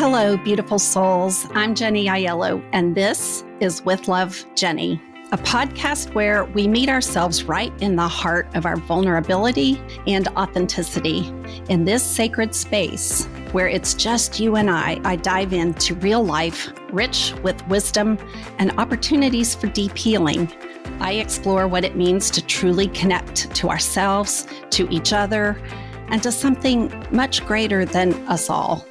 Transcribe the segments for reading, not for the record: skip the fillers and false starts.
Hello, beautiful souls. I'm Jenny Aiello, and this is With Love, Jenny, a podcast where we meet ourselves right in the heart of our vulnerability and authenticity. In this sacred space where it's just you and I dive into real life, rich with wisdom and opportunities for deep healing. I explore what it means to truly connect to ourselves, to each other, and to something much greater than us all.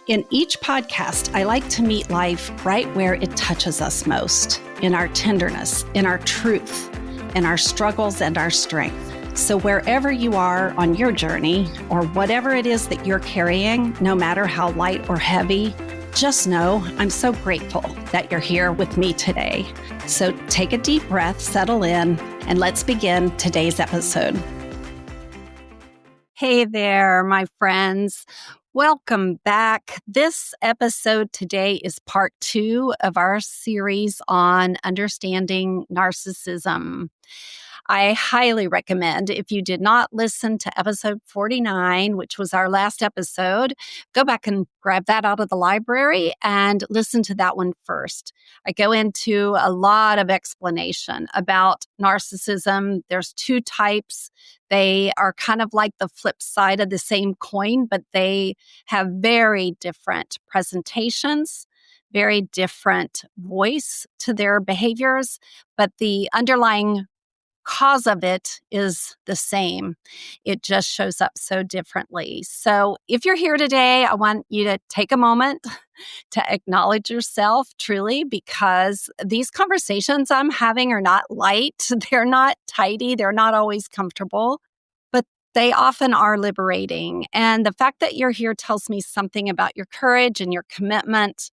In each podcast, I like to meet life right where it touches us most, in our tenderness, in our truth, in our struggles and our strength. So wherever you are on your journey, or whatever it is that you're carrying, no matter how light or heavy, just know I'm so grateful that you're here with me today. So take a deep breath, settle in, and let's begin today's episode. Hey there, my friends. Welcome back. This episode today is part 2 of our series on understanding narcissism. I highly recommend, if you did not listen to episode 49, which was our last episode, go back and grab that out of the library and listen to that one first. I go into a lot of explanation about narcissism. There's 2 types. They are kind of like the flip side of the same coin, but they have very different presentations, very different voice to their behaviors, but the underlying cause of it is the same. It just shows up so differently. So if you're here today, I want you to take a moment to acknowledge yourself truly, because these conversations I'm having are not light. They're not tidy. They're not always comfortable, but they often are liberating. And the fact that you're here tells me something about your courage and your commitment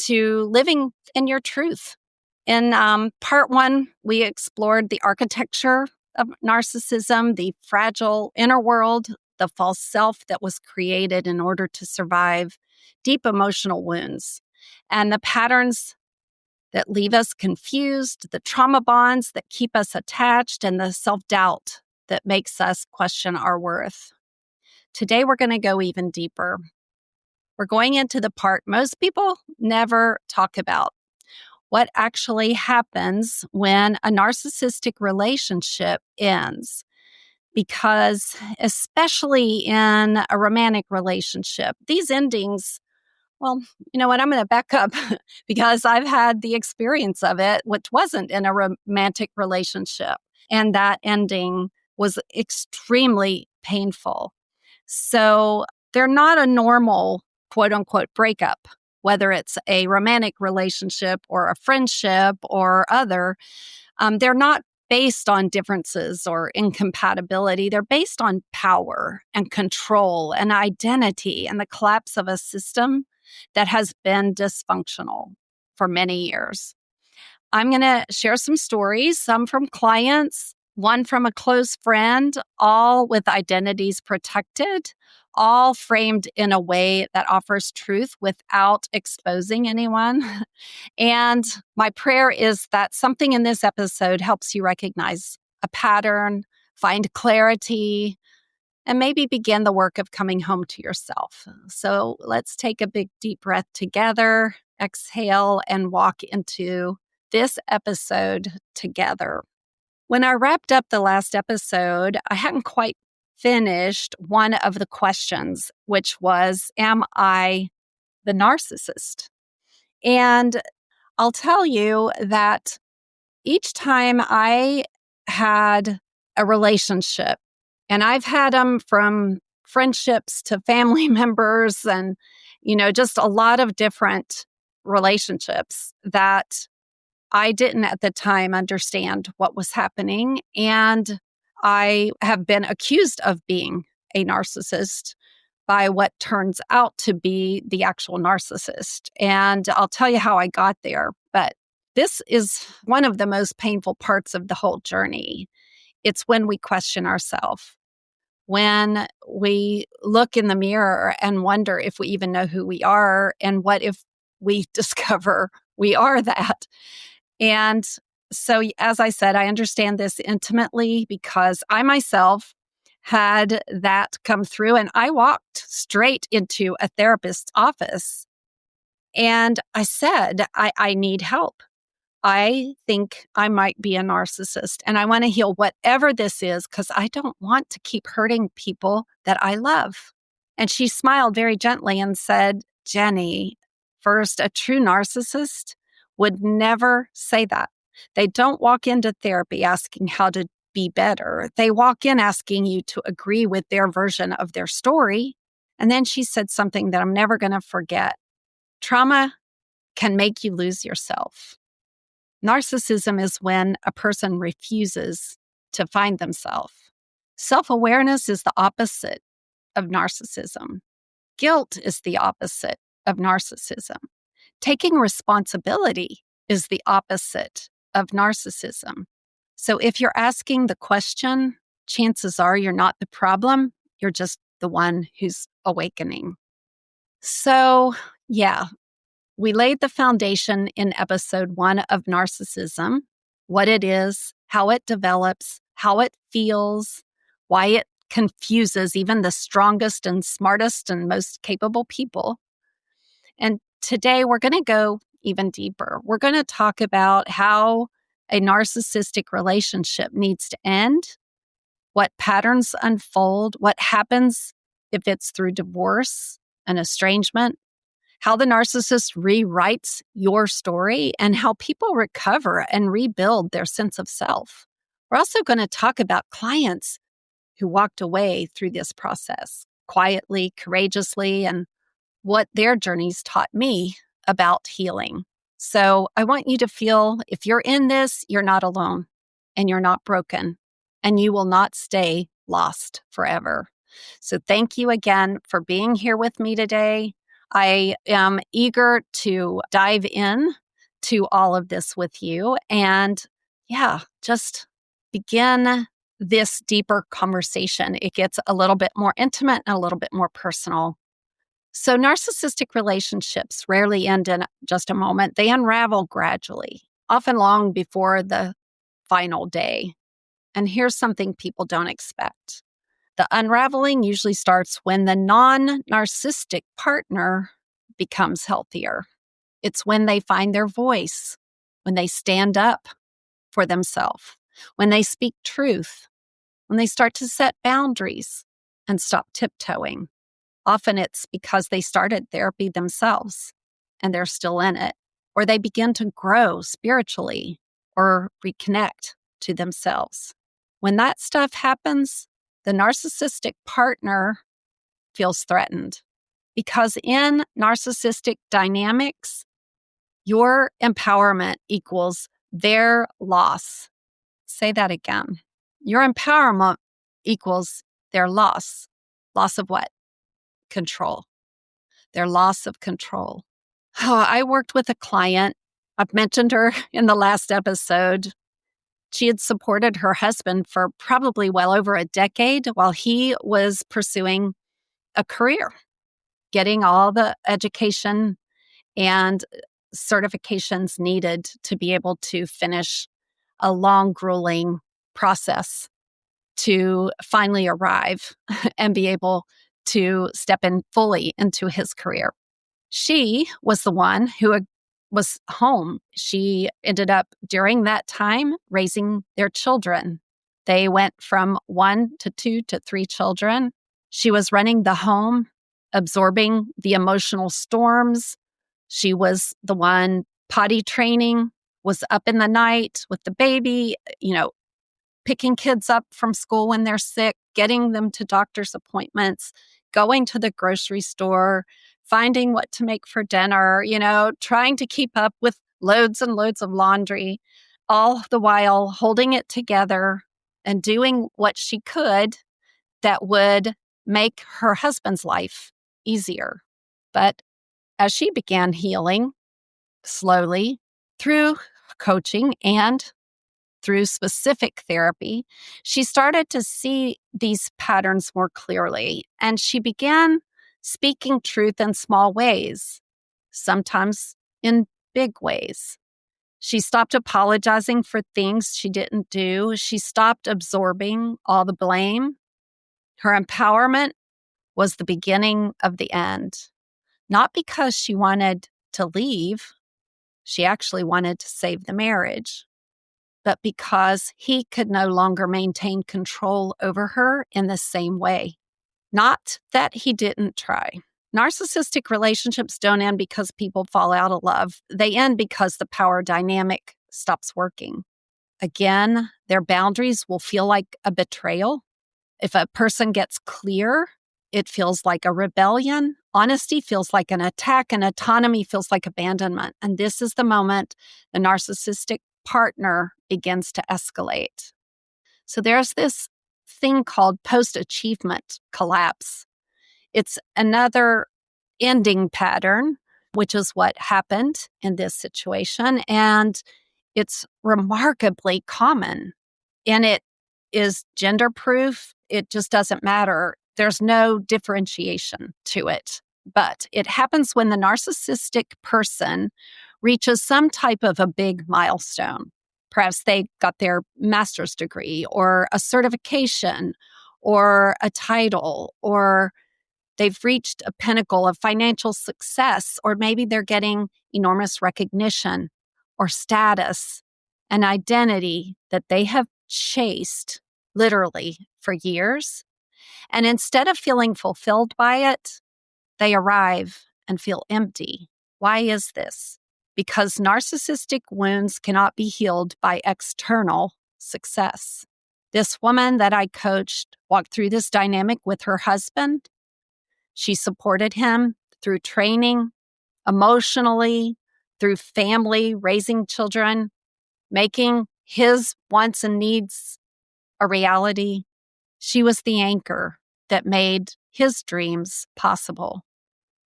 to living in your truth. In part 1, we explored the architecture of narcissism, the fragile inner world, the false self that was created in order to survive deep emotional wounds, and the patterns that leave us confused, the trauma bonds that keep us attached, and the self-doubt that makes us question our worth. Today, we're going to go even deeper. We're going into the part most people never talk about. What actually happens when a narcissistic relationship ends. Because especially in a romantic relationship, these endings, well, you know what, I'm going to back up because I've had the experience of it, which wasn't in a romantic relationship. And that ending was extremely painful. So they're not a normal, quote unquote, breakup. Whether it's a romantic relationship or a friendship or other, they're not based on differences or incompatibility. They're based on power and control and identity and the collapse of a system that has been dysfunctional for many years. I'm going to share some stories, some from clients, one from a close friend, all with identities protected, all framed in a way that offers truth without exposing anyone. And my prayer is that something in this episode helps you recognize a pattern, find clarity, and maybe begin the work of coming home to yourself. So let's take a big deep breath together, exhale, and walk into this episode together. When I wrapped up the last episode, I hadn't quite finished one of the questions, which was, am I the narcissist? And I'll tell you that each time I had a relationship, and I've had them from friendships to family members and, just a lot of different relationships that I didn't at the time understand what was happening. And I have been accused of being a narcissist by what turns out to be the actual narcissist. And I'll tell you how I got there. But this is one of the most painful parts of the whole journey. It's when we question ourselves, when we look in the mirror and wonder if we even know who we are, and what if we discover we are that. And so, as I said, I understand this intimately because I myself had that come through, and I walked straight into a therapist's office And I said, I need help. I think I might be a narcissist and I want to heal whatever this is because I don't want to keep hurting people that I love. And she smiled very gently and said, Jenny, first, a true narcissist would never say that. They don't walk into therapy asking how to be better. They walk in asking you to agree with their version of their story. And then she said something that I'm never going to forget. Trauma can make you lose yourself. Narcissism is when a person refuses to find themselves. Self-awareness is the opposite of narcissism. Guilt is the opposite of narcissism. Taking responsibility is the opposite of narcissism. So if you're asking the question, chances are you're not the problem, you're just the one who's awakening. So, yeah, we laid the foundation in episode 1 of narcissism, what it is, how it develops, how it feels, why it confuses even the strongest and smartest and most capable people. And today we're going to go even deeper. We're going to talk about how a narcissistic relationship needs to end, what patterns unfold, what happens if it's through divorce and estrangement, how the narcissist rewrites your story, and how people recover and rebuild their sense of self. We're also going to talk about clients who walked away through this process quietly, courageously, and what their journeys taught me about healing. So I want you to feel if you're in this, you're not alone and you're not broken and you will not stay lost forever. So thank you again for being here with me today. I am eager to dive in to all of this with you and just begin this deeper conversation. It gets a little bit more intimate and a little bit more personal. So narcissistic relationships rarely end in just a moment. They unravel gradually, often long before the final day. And here's something people don't expect. The unraveling usually starts when the non-narcissistic partner becomes healthier. It's when they find their voice, when they stand up for themselves, when they speak truth, when they start to set boundaries and stop tiptoeing. Often it's because they started therapy themselves and they're still in it, or they begin to grow spiritually or reconnect to themselves. When that stuff happens, the narcissistic partner feels threatened because in narcissistic dynamics, your empowerment equals their loss. Say that again. Your empowerment equals their loss. Loss of what? Control. Their loss of control. Oh, I worked with a client. I've mentioned her in the last episode. She had supported her husband for probably well over a decade while he was pursuing a career, getting all the education and certifications needed to be able to finish a long, grueling process to finally arrive and be able to step in fully into his career. She was the one who was home. She ended up during that time raising their children. They went from 1 to 2 to 3 children. She was running the home, absorbing the emotional storms. She was the one potty training, was up in the night with the baby, picking kids up from school when they're sick, getting them to doctor's appointments, going to the grocery store, finding what to make for dinner, trying to keep up with loads and loads of laundry, all the while holding it together and doing what she could that would make her husband's life easier. But as she began healing slowly through coaching and through specific therapy, she started to see these patterns more clearly, and she began speaking truth in small ways, sometimes in big ways. She stopped apologizing for things she didn't do. She stopped absorbing all the blame. Her empowerment was the beginning of the end, not because she wanted to leave. She actually wanted to save the marriage. But because he could no longer maintain control over her in the same way. Not that he didn't try. Narcissistic relationships don't end because people fall out of love. They end because the power dynamic stops working. Again, their boundaries will feel like a betrayal. If a person gets clear, it feels like a rebellion. Honesty feels like an attack, and autonomy feels like abandonment. And this is the moment the narcissistic partner begins to escalate. So there's this thing called post-achievement collapse. It's another ending pattern, which is what happened in this situation. And it's remarkably common. And it is gender proof. It just doesn't matter. There's no differentiation to it. But it happens when the narcissistic person reaches some type of a big milestone. Perhaps they got their master's degree or a certification or a title, or they've reached a pinnacle of financial success, or maybe they're getting enormous recognition or status, an identity that they have chased literally for years. And instead of feeling fulfilled by it, they arrive and feel empty. Why is this? Because narcissistic wounds cannot be healed by external success. This woman that I coached walked through this dynamic with her husband. She supported him through training, emotionally, through family, raising children, making his wants and needs a reality. She was the anchor that made his dreams possible.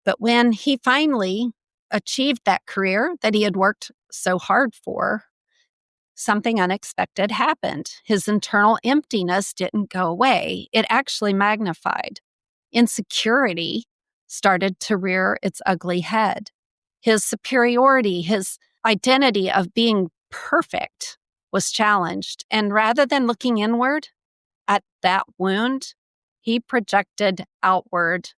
But when he finally achieved that career that he had worked so hard for, something unexpected happened. His internal emptiness didn't go away. It actually magnified. Insecurity started to rear its ugly head. His superiority, his identity of being perfect was challenged. And rather than looking inward at that wound, he projected outward.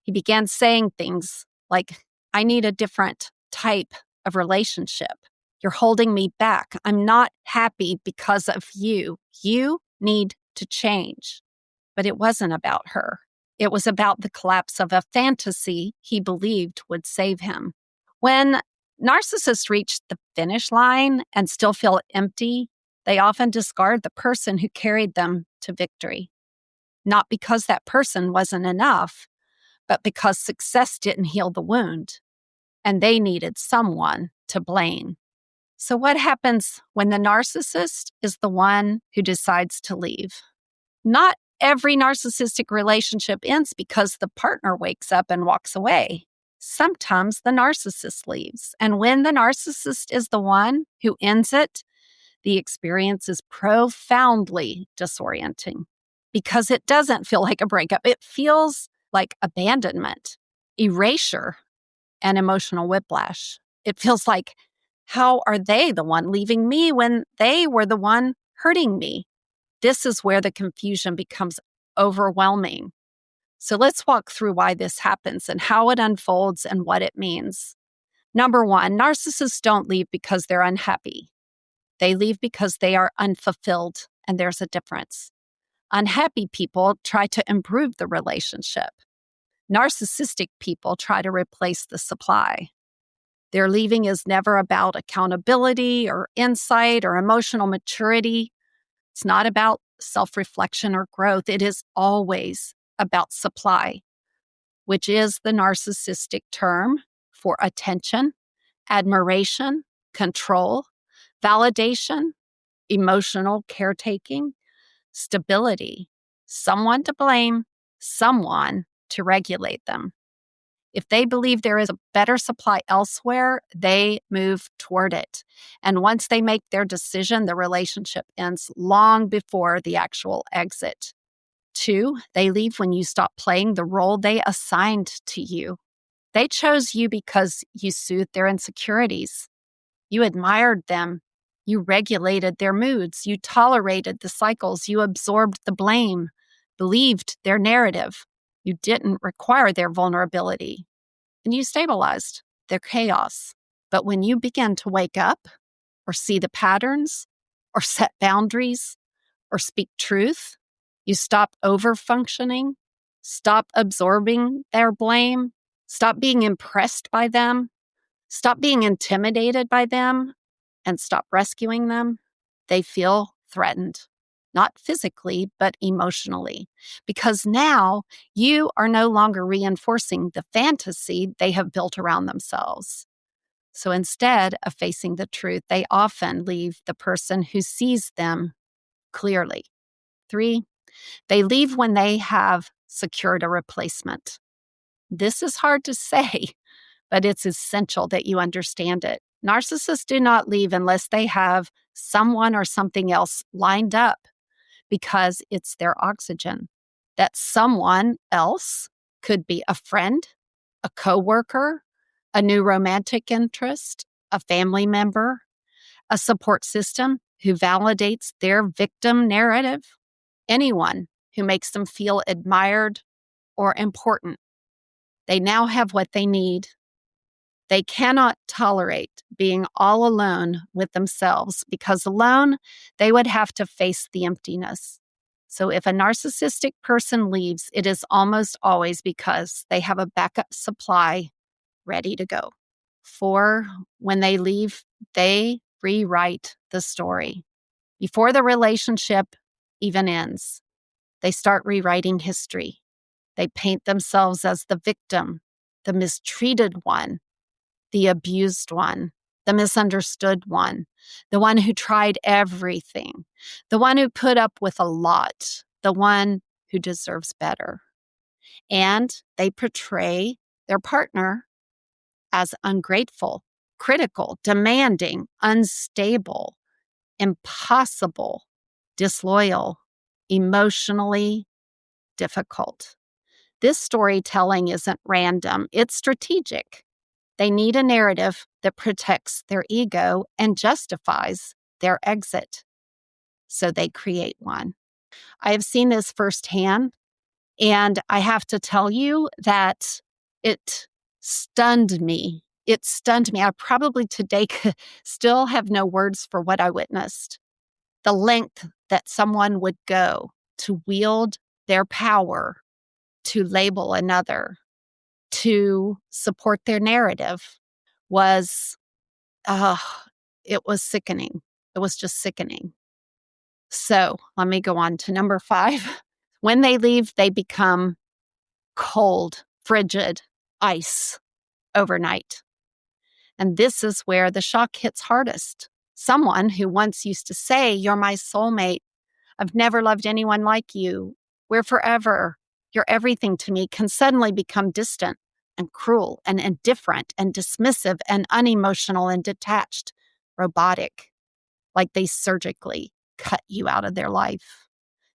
He began saying things like, I need a different type of relationship. You're holding me back. I'm not happy because of you. You need to change. But it wasn't about her. It was about the collapse of a fantasy he believed would save him. When narcissists reach the finish line and still feel empty, they often discard the person who carried them to victory. Not because that person wasn't enough, but because success didn't heal the wound, and they needed someone to blame. So what happens when the narcissist is the one who decides to leave? Not every narcissistic relationship ends because the partner wakes up and walks away. Sometimes the narcissist leaves. And when the narcissist is the one who ends it, the experience is profoundly disorienting because it doesn't feel like a breakup. It feels like abandonment, erasure, and emotional whiplash. It feels like, how are they the one leaving me when they were the one hurting me? This is where the confusion becomes overwhelming. So let's walk through why this happens and how it unfolds and what it means. Number one, narcissists don't leave because they're unhappy. They leave because they are unfulfilled, and there's a difference. Unhappy people try to improve the relationship. Narcissistic people try to replace the supply. Their leaving is never about accountability or insight or emotional maturity. It's not about self-reflection or growth. It is always about supply, which is the narcissistic term for attention, admiration, control, validation, emotional caretaking, stability, someone to blame, someone to regulate them. If they believe there is a better supply elsewhere, they move toward it. And once they make their decision, the relationship ends long before the actual exit. 2, they leave when you stop playing the role they assigned to you. They chose you because you soothed their insecurities. You admired them. You regulated their moods. You tolerated the cycles. You absorbed the blame, believed their narrative. You didn't require their vulnerability. And you stabilized. they're chaos. But when you begin to wake up or see the patterns or set boundaries or speak truth, you stop over-functioning, stop absorbing their blame, stop being impressed by them, stop being intimidated by them, and stop rescuing them. They feel threatened, not physically, but emotionally, because now you are no longer reinforcing the fantasy they have built around themselves. So instead of facing the truth, they often leave the person who sees them clearly. 3, they leave when they have secured a replacement. This is hard to say, but it's essential that you understand it. Narcissists do not leave unless they have someone or something else lined up because it's their oxygen. That someone else could be a friend, a coworker, a new romantic interest, a family member, a support system who validates their victim narrative, anyone who makes them feel admired or important. They now have what they need. They cannot tolerate being all alone with themselves because alone they would have to face the emptiness. So if a narcissistic person leaves, it is almost always because they have a backup supply ready to go. 4, when they leave, they rewrite the story. Before the relationship even ends, they start rewriting history. They paint themselves as the victim, the mistreated one, the abused one, the misunderstood one, the one who tried everything, the one who put up with a lot, the one who deserves better. And they portray their partner as ungrateful, critical, demanding, unstable, impossible, disloyal, emotionally difficult. This storytelling isn't random, it's strategic. They need a narrative that protects their ego and justifies their exit. So they create one. I have seen this firsthand, and I have to tell you that it stunned me. It stunned me. I probably today still have no words for what I witnessed. The length that someone would go to wield their power to label another, to support their narrative was, it was sickening. It was just sickening. So let me go on to number 5. When they leave, they become cold, frigid, ice overnight. And this is where the shock hits hardest. Someone who once used to say, "You're my soulmate. I've never loved anyone like you. We're forever. You're everything to me," can suddenly become distant and cruel and indifferent and dismissive and unemotional and detached, robotic, like they surgically cut you out of their life.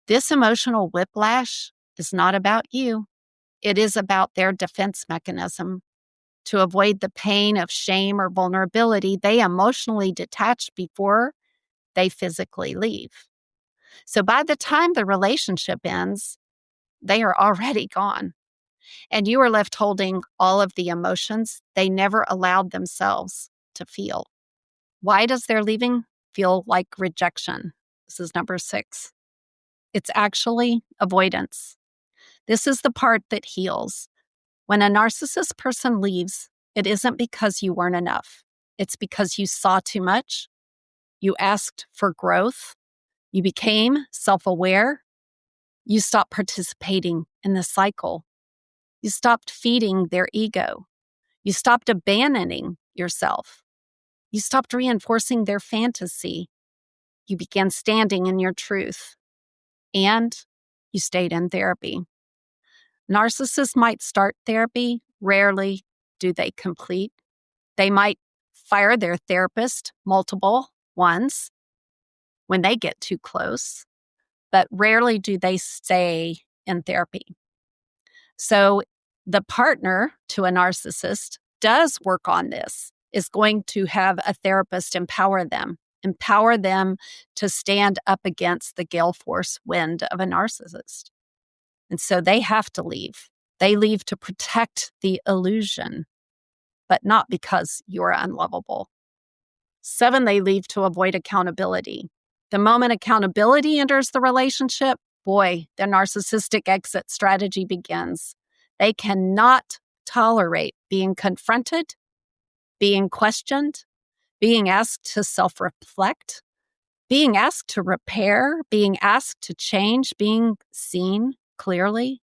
This emotional whiplash is not about you. It is about their defense mechanism. To avoid the pain of shame or vulnerability, they emotionally detach before they physically leave. So by the time the relationship ends, they are already gone. And you are left holding all of the emotions they never allowed themselves to feel. Why does their leaving feel like rejection? This is number 6. It's actually avoidance. This is the part that heals. When a narcissist person leaves, it isn't because you weren't enough. It's because you saw too much. You asked for growth. You became self-aware. You stopped participating in the cycle. You stopped feeding their ego. You stopped abandoning yourself. You stopped reinforcing their fantasy. You began standing in your truth. And you stayed in therapy. Narcissists might start therapy. Rarely do they complete. They might fire their therapist multiple ones when they get too close, but rarely do they stay in therapy. So the partner to a narcissist does work on this, is going to have a therapist empower them to stand up against the gale force wind of a narcissist. And so they have to leave. They leave to protect the illusion. but not because you are unlovable. 7, they leave to avoid accountability. The moment accountability enters the relationship, boy, the narcissistic exit strategy begins. They cannot tolerate being confronted, being questioned, being asked to self-reflect, being asked to repair, being asked to change, being seen clearly.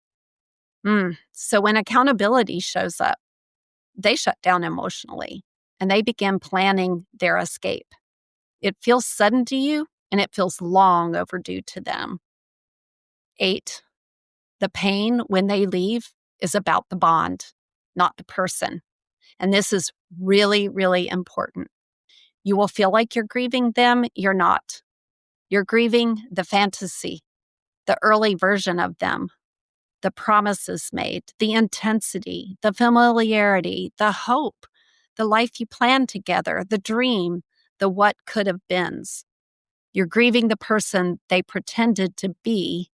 So when accountability shows up, they shut down emotionally and they begin planning their escape. It feels sudden to you and it feels long overdue to them. 8, the pain when they leave is about the bond, not the person. And this is really, really important. You will feel like you're grieving them. You're not. You're grieving the fantasy, the early version of them, the promises made, the intensity, the familiarity, the hope, the life you planned together, the dream, the what could have beens. You're grieving the person they pretended to be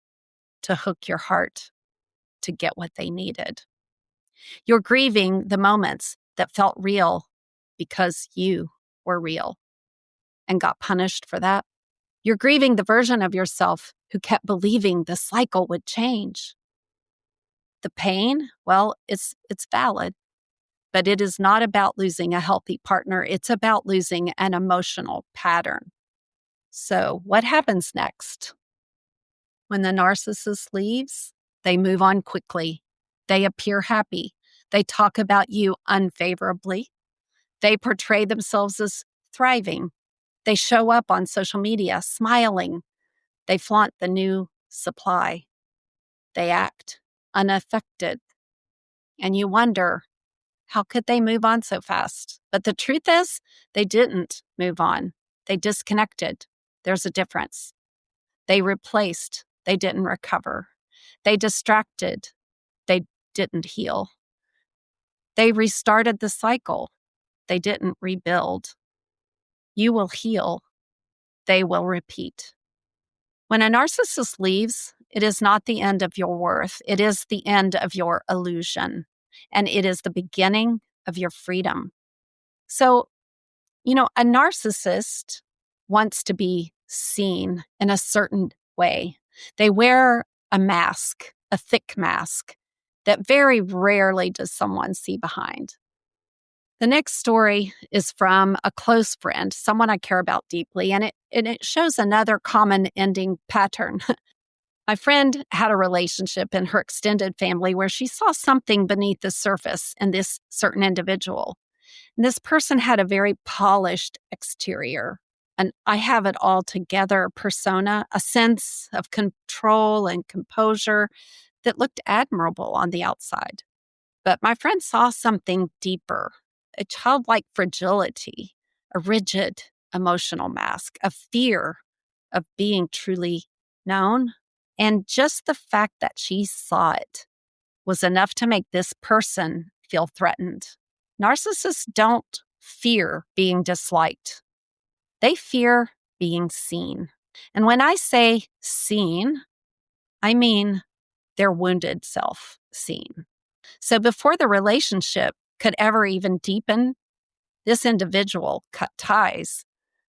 to hook your heart, to get what they needed. You're grieving the moments that felt real because you were real and got punished for that. You're grieving the version of yourself who kept believing the cycle would change. The pain, well, it's valid, but it is not about losing a healthy partner. It's about losing an emotional pattern. So what happens next? When the narcissist leaves, they move on quickly. They appear happy. They talk about you unfavorably. They portray themselves as thriving. They show up on social media smiling. They flaunt the new supply. They act unaffected. And you wonder, how could they move on so fast? But the truth is, they didn't move on. They disconnected. There's a difference. They replaced. They didn't recover. They distracted. They didn't heal. They restarted the cycle. They didn't rebuild. You will heal. They will repeat. When a narcissist leaves, it is not the end of your worth. It is the end of your illusion. And it is the beginning of your freedom. So, a narcissist wants to be seen in a certain way. They wear a mask, a thick mask, that very rarely does someone see behind. The next story is from a close friend, someone I care about deeply, and it shows another common ending pattern. My friend had a relationship in her extended family where she saw something beneath the surface in this certain individual. And this person had a very polished exterior, an I have it all together persona, a sense of control and composure that looked admirable on the outside. But my friend saw something deeper, a childlike fragility, a rigid emotional mask, a fear of being truly known. And just the fact that she saw it was enough to make this person feel threatened. Narcissists don't fear being disliked. They fear being seen. And when I say seen, I mean their wounded self seen. So before the relationship could ever even deepen, this individual cut ties,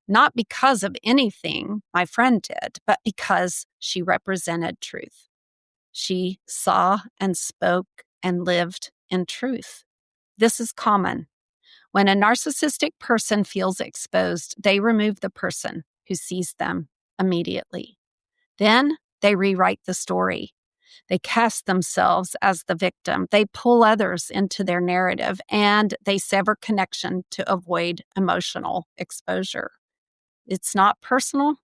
not because of anything my friend did, but because she represented truth. She saw and spoke and lived in truth. This is common. When a narcissistic person feels exposed, they remove the person who sees them immediately. Then they rewrite the story. They cast themselves as the victim. They pull others into their narrative, and they sever connection to avoid emotional exposure. It's not personal,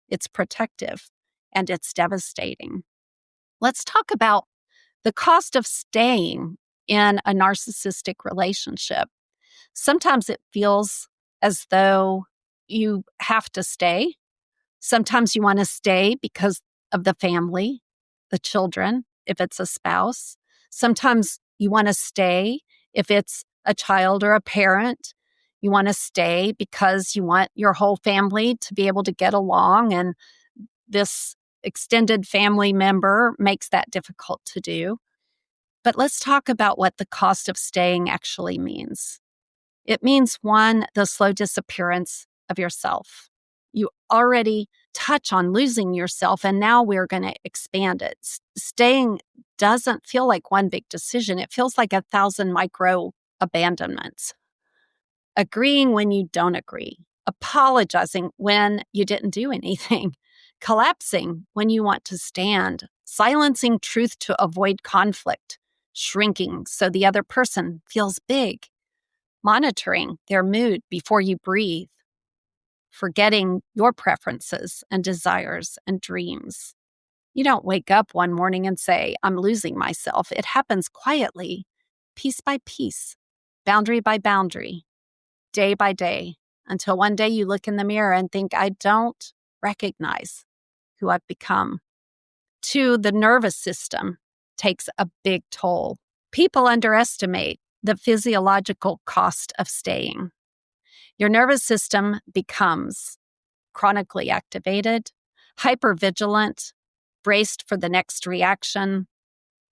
it's protective, and it's devastating. Let's talk about the cost of staying in a narcissistic relationship. Sometimes it feels as though you have to stay. Sometimes you want to stay because of the family, the children, if it's a spouse. Sometimes you want to stay if it's a child or a parent. You want to stay because you want your whole family to be able to get along, and this extended family member makes that difficult to do. But let's talk about what the cost of staying actually means. It means, one, the slow disappearance of yourself. You already touch on losing yourself, and now we're going to expand it. Staying doesn't feel like one big decision. It feels like 1,000 micro abandonments. Agreeing when you don't agree, apologizing when you didn't do anything, collapsing when you want to stand, silencing truth to avoid conflict, shrinking so the other person feels big, monitoring their mood before you breathe, forgetting your preferences and desires and dreams. You don't wake up one morning and say, I'm losing myself. It happens quietly, piece by piece, boundary by boundary, day by day, until one day you look in the mirror and think, I don't recognize who I've become. 2, the nervous system takes a big toll. People underestimate the physiological cost of staying. Your nervous system becomes chronically activated, hypervigilant, braced for the next reaction,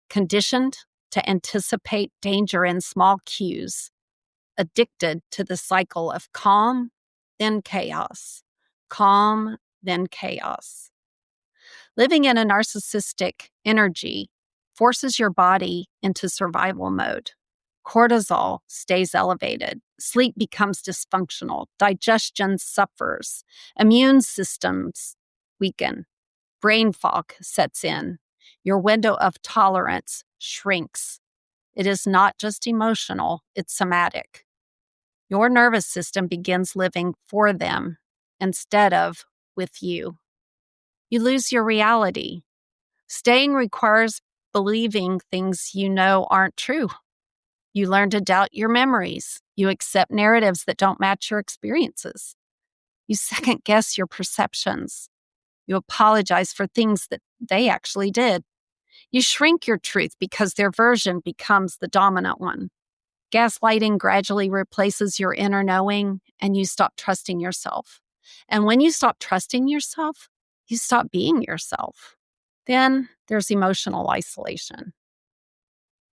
conditioned to anticipate danger in small cues, addicted to the cycle of calm, then chaos, calm, then chaos. Living in a narcissistic energy forces your body into survival mode. Cortisol stays elevated. Sleep becomes dysfunctional. Digestion suffers. Immune systems weaken. Brain fog sets in. Your window of tolerance shrinks. It is not just emotional, it's somatic. Your nervous system begins living for them instead of with you. You lose your reality. Staying requires believing things you know aren't true. You learn to doubt your memories. You accept narratives that don't match your experiences. You second guess your perceptions. You apologize for things that they actually did. You shrink your truth because their version becomes the dominant one. Gaslighting gradually replaces your inner knowing, and you stop trusting yourself. And when you stop trusting yourself, you stop being yourself. Then there's emotional isolation.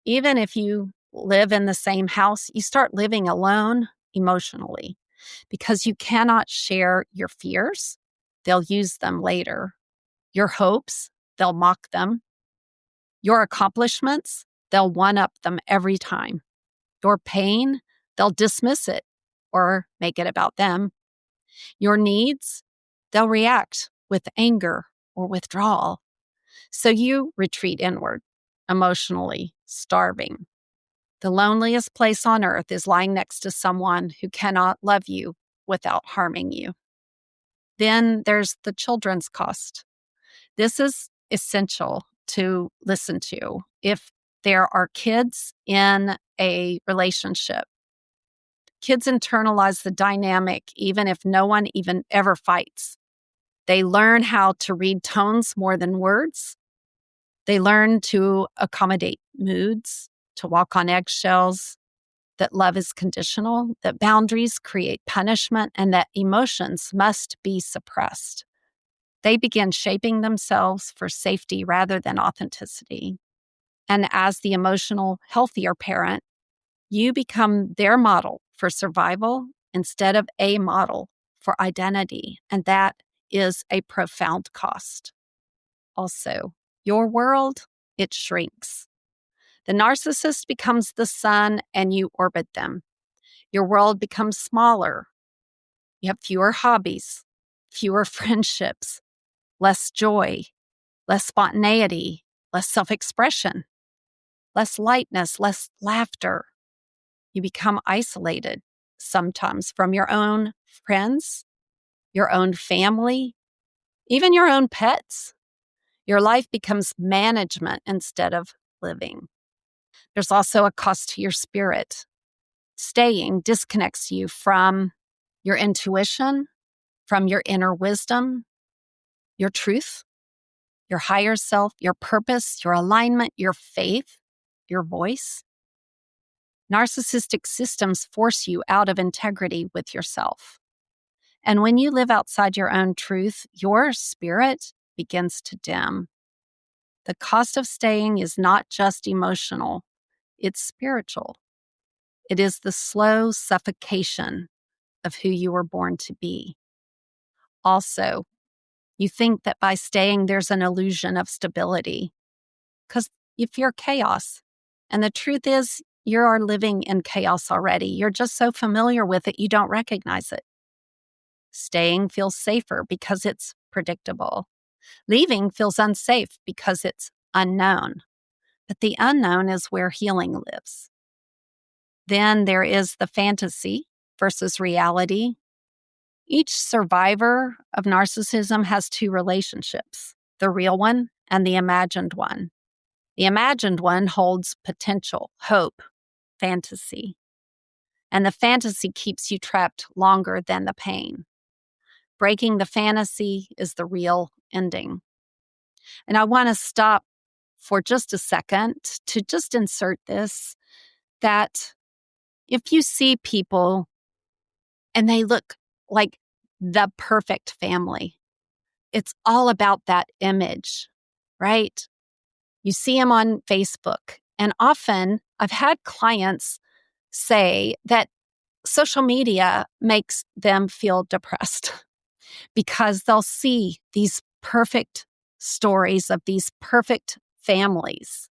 Even if you live in the same house, you start living alone emotionally because you cannot share your fears. They'll use them later. Your hopes, they'll mock them. Your accomplishments, they'll one-up them every time. Your pain, they'll dismiss it or make it about them. Your needs, they'll react with anger or withdrawal. So you retreat inward, emotionally starving. The loneliest place on earth is lying next to someone who cannot love you without harming you. Then there's the children's cost. This is essential to listen to if there are kids in a relationship. Kids internalize the dynamic even if no one even ever fights. They learn how to read tones more than words. They learn to accommodate moods, to walk on eggshells, that love is conditional, that boundaries create punishment, and that emotions must be suppressed. They begin shaping themselves for safety rather than authenticity. And as the emotional, healthier parent, you become their model for survival instead of a model for identity. And that is a profound cost. Also, your world, it shrinks. The narcissist becomes the sun and you orbit them. Your world becomes smaller. You have fewer hobbies, fewer friendships, less joy, less spontaneity, less self-expression, less lightness, less laughter. You become isolated, sometimes from your own friends, your own family, even your own pets. Your life becomes management instead of living. There's also a cost to your spirit. Staying disconnects you from your intuition, from your inner wisdom, your truth, your higher self, your purpose, your alignment, your faith, your voice. Narcissistic systems force you out of integrity with yourself. And when you live outside your own truth, your spirit begins to dim. The cost of staying is not just emotional, it's spiritual. It is the slow suffocation of who you were born to be. Also, you think that by staying, there's an illusion of stability because you fear chaos. And the truth is, you are living in chaos already. You're just so familiar with it, you don't recognize it. Staying feels safer because it's predictable. Leaving feels unsafe because it's unknown. But the unknown is where healing lives. Then there is the fantasy versus reality. Each survivor of narcissism has two relationships, the real one and the imagined one. The imagined one holds potential, hope, fantasy. And the fantasy keeps you trapped longer than the pain. Breaking the fantasy is the real ending. And I want to stop for just a second to just insert this, that if you see people and they look like the perfect family, it's all about that image, right? You see them on Facebook. And often I've had clients say that social media makes them feel depressed because they'll see these perfect stories of these perfect families.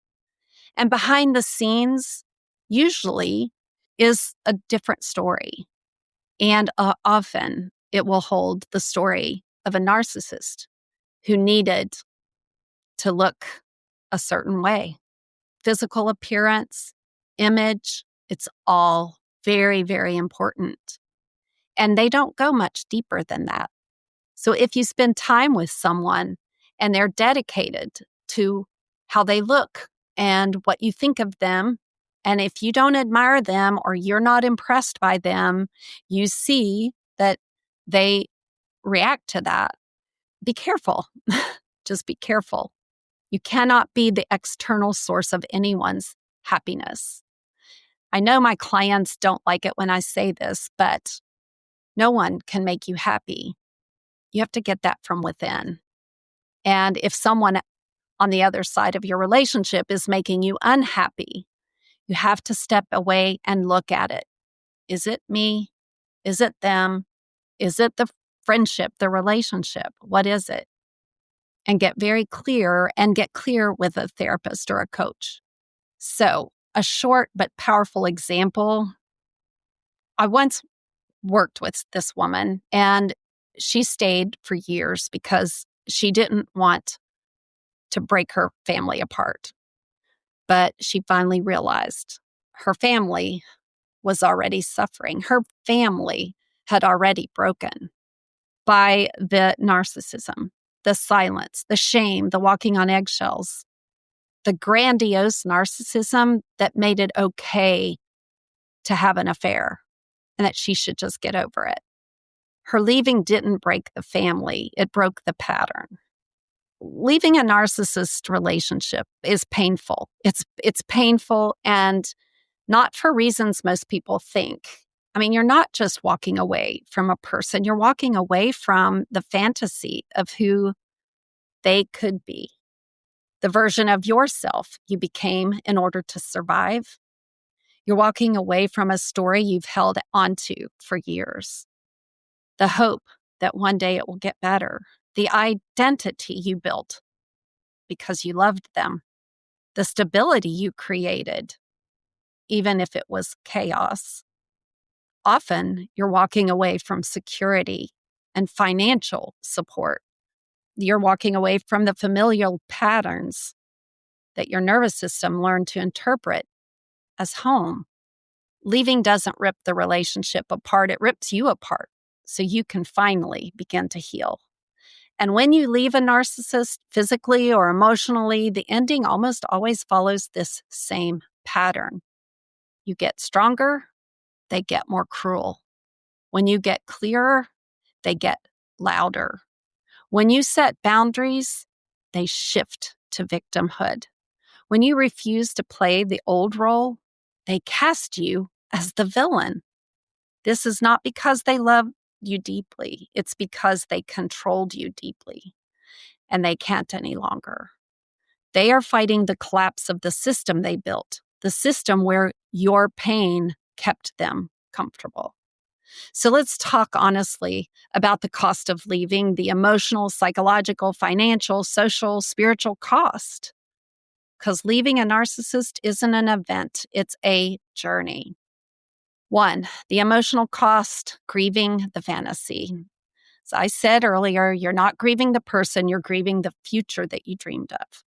And behind the scenes, usually, is a different story. And often it will hold the story of a narcissist who needed to look a certain way. Physical appearance, image, it's all very, very important. And they don't go much deeper than that. So if you spend time with someone and they're dedicated to how they look and what you think of them, and if you don't admire them or you're not impressed by them, you see that they react to that. Be careful. Just be careful. You cannot be the external source of anyone's happiness. I know my clients don't like it when I say this, but no one can make you happy. You have to get that from within. And if someone on the other side of your relationship is making you unhappy, you have to step away and look at it. Is it me? Is it them? Is it the friendship, the relationship? What is it? And get very clear and get clear with a therapist or a coach. So, a short but powerful example. I once worked with this woman and she stayed for years because she didn't want to break her family apart. But she finally realized her family was already suffering. Her family had already broken by the narcissism, the silence, the shame, the walking on eggshells, the grandiose narcissism that made it okay to have an affair and that she should just get over it. Her leaving didn't break the family, it broke the pattern. Leaving a narcissist relationship is painful. It's painful, and not for reasons most people think. I mean, you're not just walking away from a person, you're walking away from the fantasy of who they could be, the version of yourself you became in order to survive. You're walking away from a story you've held onto for years, the hope that one day it will get better, the identity you built because you loved them, the stability you created, even if it was chaos. Often, you're walking away from security and financial support. You're walking away from the familial patterns that your nervous system learned to interpret as home. Leaving doesn't rip the relationship apart, it rips you apart so you can finally begin to heal. And when you leave a narcissist physically or emotionally, the ending almost always follows this same pattern. You get stronger, they get more cruel. When you get clearer, they get louder. When you set boundaries, they shift to victimhood. When you refuse to play the old role, they cast you as the villain. This is not because they love you deeply. It's because they controlled you deeply, and they can't any longer. They are fighting the collapse of the system they built, the system where your pain kept them comfortable. So let's talk honestly about the cost of leaving, the emotional, psychological, financial, social, spiritual cost. Because leaving a narcissist isn't an event, it's a journey. 1, the emotional cost, grieving the fantasy. As I said earlier, you're not grieving the person, you're grieving the future that you dreamed of.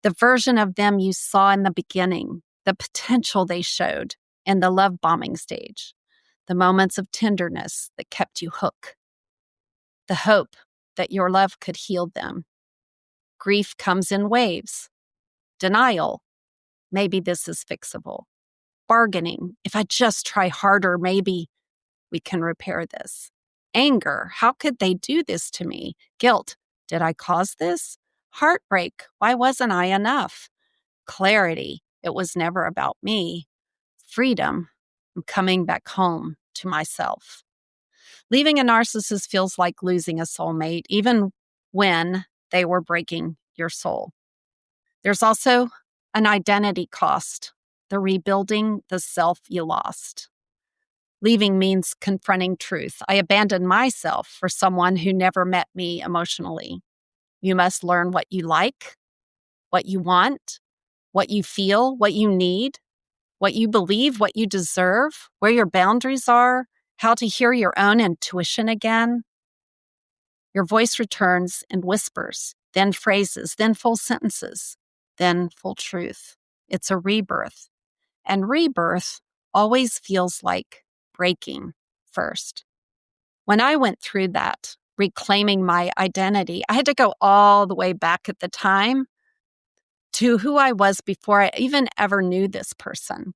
The version of them you saw in the beginning, the potential they showed in the love bombing stage, the moments of tenderness that kept you hooked, the hope that your love could heal them. Grief comes in waves. Denial, maybe this is fixable. Bargaining, if I just try harder, maybe we can repair this. Anger, how could they do this to me? Guilt, did I cause this? Heartbreak, why wasn't I enough? Clarity, it was never about me. Freedom, I'm coming back home to myself. Leaving a narcissist feels like losing a soulmate, even when they were breaking your soul. There's also an identity cost, the rebuilding the self you lost. Leaving means confronting truth. I abandoned myself for someone who never met me emotionally. You must learn what you like, what you want, what you feel, what you need, what you believe, what you deserve, where your boundaries are, how to hear your own intuition again. Your voice returns in whispers, then phrases, then full sentences, then full truth. It's a rebirth. And rebirth always feels like breaking first. When I went through that, reclaiming my identity, I had to go all the way back at the time to who I was before I even ever knew this person.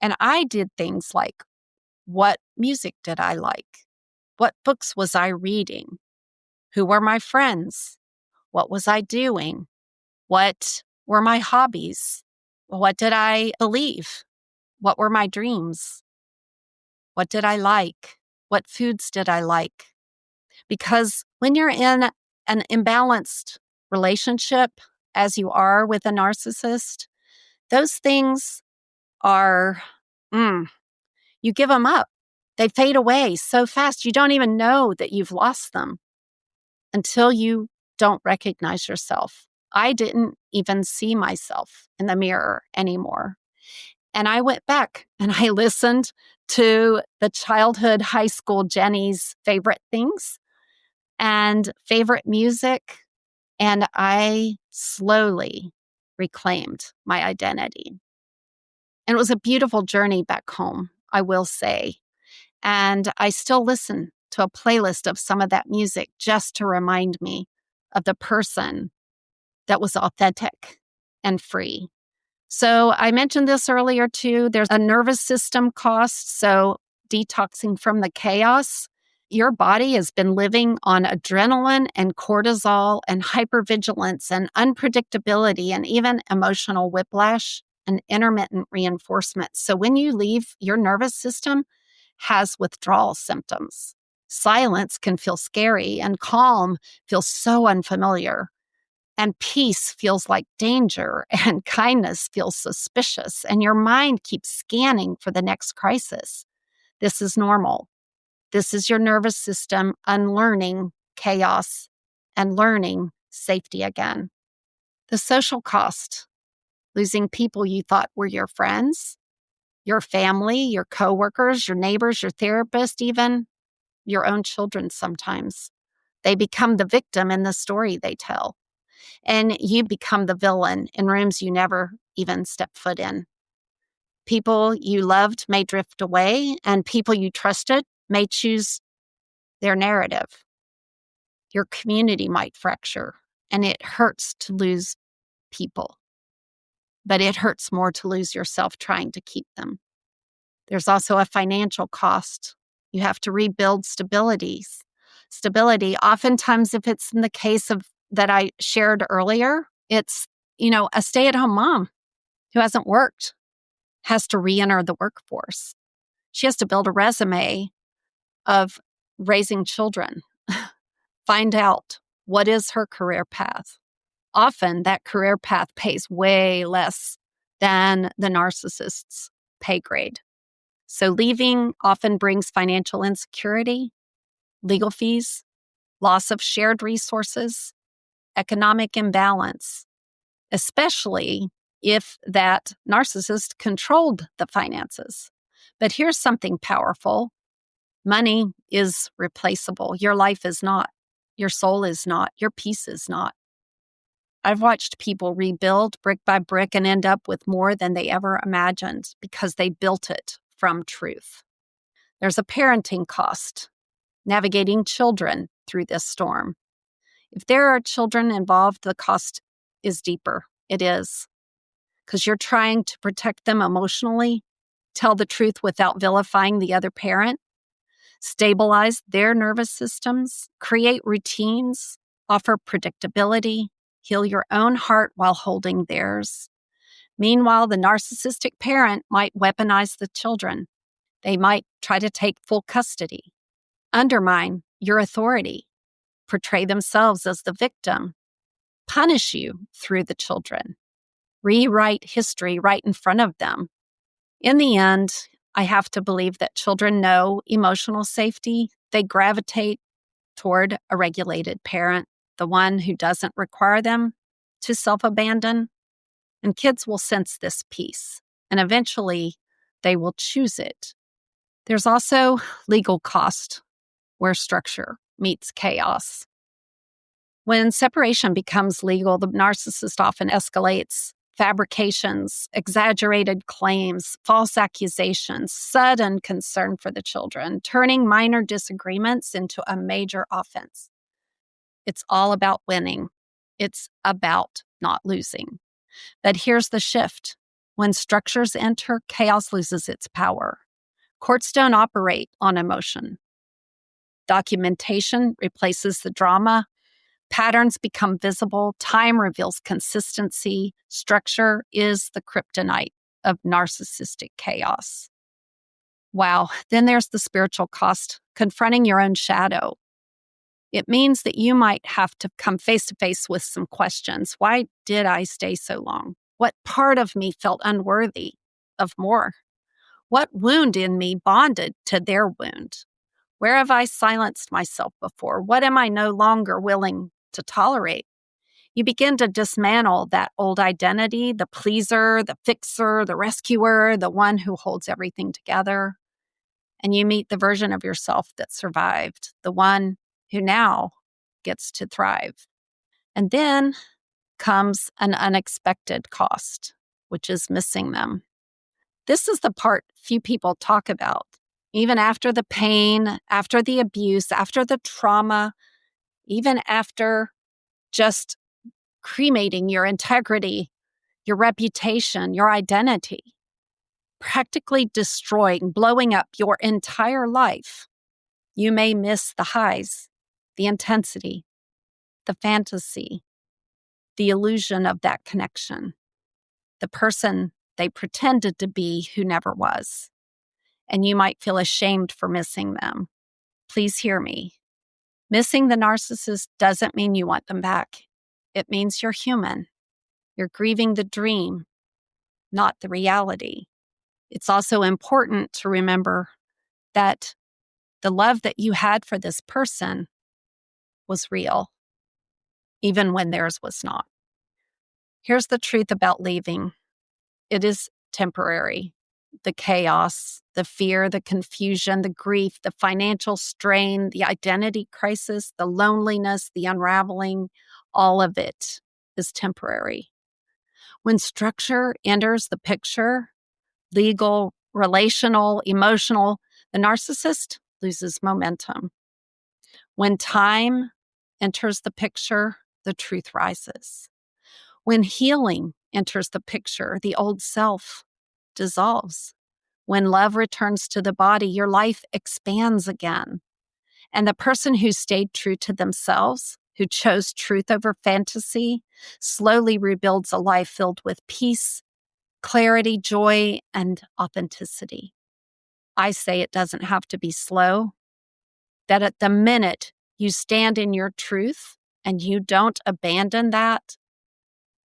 And I did things like, what music did I like? What books was I reading? Who were my friends? What was I doing? What were my hobbies? What did I believe? What were my dreams? What did I like? What foods did I like? Because when you're in an imbalanced relationship, as you are with a narcissist, those things are, you give them up. They fade away so fast. You don't even know that you've lost them until you don't recognize yourself. I didn't even see myself in the mirror anymore. And I went back and I listened to the childhood high school Jenny's favorite things and favorite music. And I slowly reclaimed my identity. And it was a beautiful journey back home, I will say. And I still listen to a playlist of some of that music just to remind me of the person that was authentic and free. So I mentioned this earlier too. There's a nervous system cost. So detoxing from the chaos. Your body has been living on adrenaline and cortisol and hypervigilance and unpredictability and even emotional whiplash and intermittent reinforcement. So when you leave, your nervous system has withdrawal symptoms. Silence can feel scary and calm feels so unfamiliar. And peace feels like danger, and kindness feels suspicious, and your mind keeps scanning for the next crisis. This is normal. This is your nervous system unlearning chaos and learning safety again. The social cost, losing people you thought were your friends, your family, your coworkers, your neighbors, your therapist, even your own children sometimes. They become the victim in the story they tell. And you become the villain in rooms you never even step foot in. People you loved may drift away, and people you trusted may choose their narrative. Your community might fracture, and it hurts to lose people. But it hurts more to lose yourself trying to keep them. There's also a financial cost. You have to rebuild stability. Oftentimes, if it's in the case of that I shared earlier, it's, a stay-at-home mom who hasn't worked has to re-enter the workforce. She has to build a resume of raising children, find out what is her career path. Often that career path pays way less than the narcissist's pay grade. So leaving often brings financial insecurity, legal fees, loss of shared resources, economic imbalance, especially if that narcissist controlled the finances. But here's something powerful. Money is replaceable. Your life is not. Your soul is not. Your peace is not. I've watched people rebuild brick by brick and end up with more than they ever imagined because they built it from truth. There's a parenting cost, navigating children through this storm. If there are children involved, the cost is deeper. It is. Because you're trying to protect them emotionally, tell the truth without vilifying the other parent, stabilize their nervous systems, create routines, offer predictability, heal your own heart while holding theirs. Meanwhile, the narcissistic parent might weaponize the children. They might try to take full custody, undermine your authority, portray themselves as the victim, punish you through the children, rewrite history right in front of them. In the end, I have to believe that children know emotional safety. They gravitate toward a regulated parent, the one who doesn't require them to self-abandon. And kids will sense this peace, and eventually they will choose it. There's also legal cost where structure meets chaos. When separation becomes legal, the narcissist often escalates fabrications, exaggerated claims, false accusations, sudden concern for the children, turning minor disagreements into a major offense. It's all about winning. It's about not losing. But here's the shift. When structures enter, chaos loses its power. Courts don't operate on emotion. Documentation replaces the drama. Patterns become visible. Time reveals consistency. Structure is the kryptonite of narcissistic chaos. Wow. Then there's the spiritual cost, confronting your own shadow. It means that you might have to come face to face with some questions. Why did I stay so long? What part of me felt unworthy of more? What wound in me bonded to their wound? Where have I silenced myself before? What am I no longer willing to tolerate? You begin to dismantle that old identity, the pleaser, the fixer, the rescuer, the one who holds everything together. And you meet the version of yourself that survived, the one who now gets to thrive. And then comes an unexpected cost, which is missing them. This is the part few people talk about. Even after the pain, after the abuse, after the trauma, even after just cremating your integrity, your reputation, your identity, practically destroying, blowing up your entire life, you may miss the highs, the intensity, the fantasy, the illusion of that connection, the person they pretended to be who never was. And you might feel ashamed for missing them. Please hear me. Missing the narcissist doesn't mean you want them back. It means you're human. You're grieving the dream, not the reality. It's also important to remember that the love that you had for this person was real, even when theirs was not. Here's the truth about leaving. It is temporary. The chaos, the fear, the confusion, the grief, the financial strain, the identity crisis, the loneliness, the unraveling, all of it is temporary. When structure enters the picture, legal, relational, emotional, the narcissist loses momentum. When time enters the picture, the truth rises. When healing enters the picture, the old self dissolves. When love returns to the body, your life expands again. And the person who stayed true to themselves, who chose truth over fantasy, slowly rebuilds a life filled with peace, clarity, joy, and authenticity. I say it doesn't have to be slow, that at the minute you stand in your truth and you don't abandon that,